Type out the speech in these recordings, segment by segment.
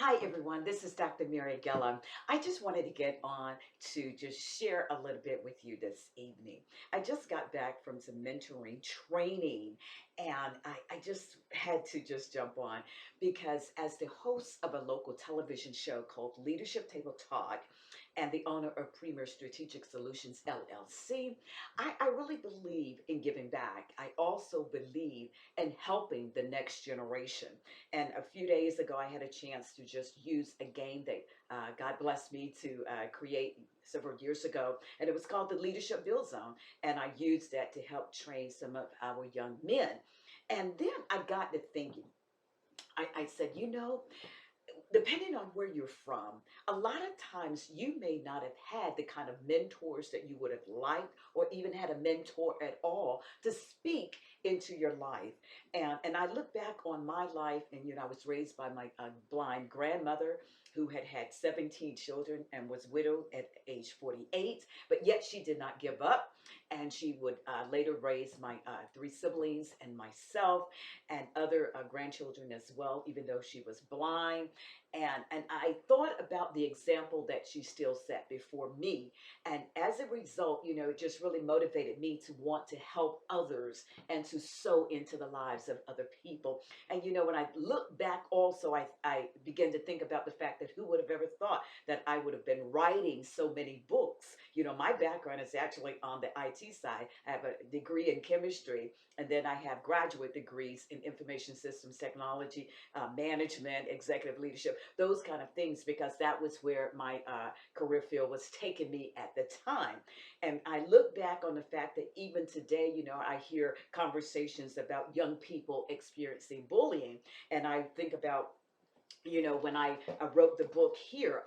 Hi, everyone. This is Dr. Mary Gillam. I just wanted to get on to just share a little bit with you this evening. I just got back from some mentoring training, and I just had to just jump on because, as the host of a local television show called Leadership Table Talk and the owner of Premier Strategic Solutions LLC, I really believe in giving back. I also believe in helping the next generation. And a few days ago, I had a chance to just use a game that God blessed me to create several years ago, and it was called the Leadership Build Zone. And I used that to help train some of our young men. And then I got to thinking, I said, depending on where you're from, a lot of times you may not have had the kind of mentors that you would have liked, or even had a mentor at all to speak into your life. And I look back on my life, and I was raised by my blind grandmother who had had 17 children and was widowed at age 48, but yet she did not give up. And she would later raise my three siblings and myself and other grandchildren as well, even though she was blind. And I thought about the example that she still set before me. And as a result, it just really motivated me to want to help others and to sow into the lives of other people. And when I look back also, I began to think about the fact that who would have ever thought that I would have been writing so many books. My background is actually on the IT side. I have a degree in chemistry, and then I have graduate degrees in information systems technology, management, executive leadership, those kind of things, because that was where my career field was taking me at the time. And I look back on the fact that even today, I hear conversations about young people experiencing bullying. And I think about when I wrote the book here,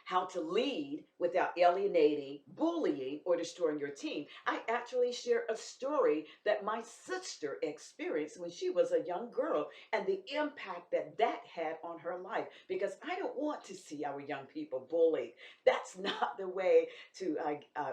How to Lead Without Alienating, Bullying, or Destroying Your Team, I actually share a story that my sister experienced when she was a young girl and the impact that that had on her life. Because I don't want to see our young people bullied. That's not the way to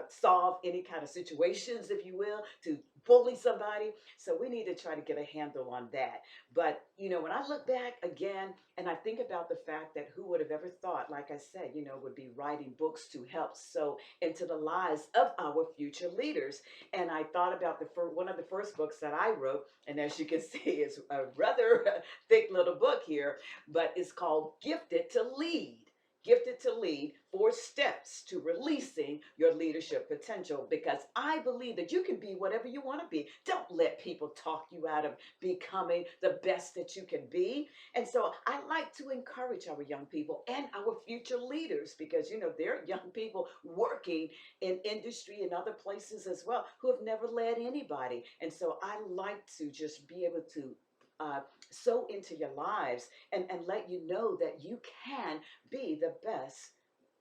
solve any kind of situations, if you will, to bully somebody. So we need to try to get a handle on that. But, when I look back again and I think about the fact that who would have ever thought, like I said, would be writing books to help sow into the lives of our future leaders. And I thought about one of the first books that I wrote, and as you can see, it's a rather thick little book here, but it's called Gifted to Lead. Gifted to Lead, 4 steps to releasing your leadership potential, because I believe that you can be whatever you want to be. Don't let people talk you out of becoming the best that you can be. And so I like to encourage our young people and our future leaders, because there are young people working in industry and other places as well who have never led anybody. And so I like to just be able to uh, sow into your lives and let you know that you can be the best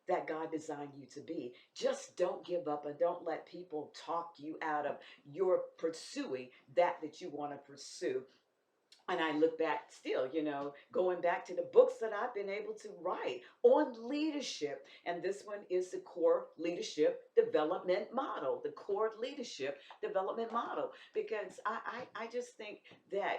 that God designed you to be. Just don't give up, and don't let people talk you out of your pursuing that you want to pursue. And I look back still, going back to the books that I've been able to write on leadership. And this one is the core leadership development model, the core leadership development model. Because I just think that,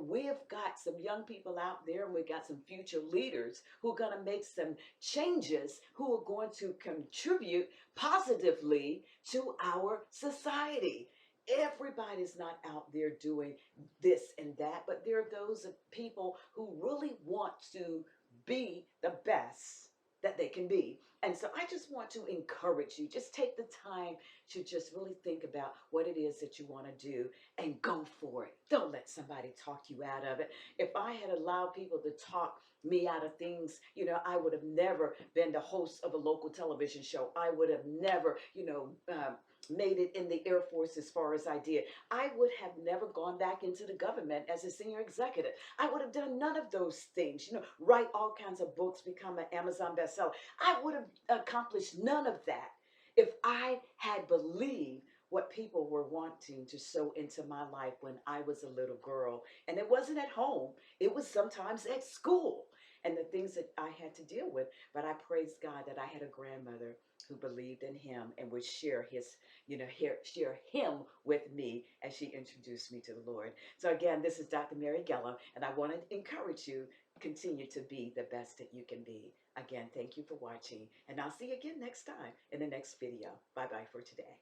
we've got some young people out there, and we've got some future leaders who are going to make some changes, who are going to contribute positively to our society. Everybody's not out there doing this and that, but there are those people who really want to be the best that they can be. And so I just want to encourage you, just take the time to just really think about what it is that you want to do and go for it. Don't let somebody talk you out of it. If I had allowed people to talk me out of things, I would have never been the host of a local television show. I would have never, made it in the Air Force as far as I did. I would have never gone back into the government as a senior executive. I would have done none of those things, write all kinds of books, become an Amazon bestseller. I would have accomplished none of that if I had believed what people were wanting to sow into my life when I was a little girl. And it wasn't at home, it was sometimes at school, and the things that I had to deal with. But I praise God that I had a grandmother who believed in him and would share share him with me as she introduced me to the Lord. So again, this is Dr. Mary Gillam, and I want to encourage you, continue to be the best that you can be. Again, thank you for watching, and I'll see you again next time in the next video. Bye bye for today.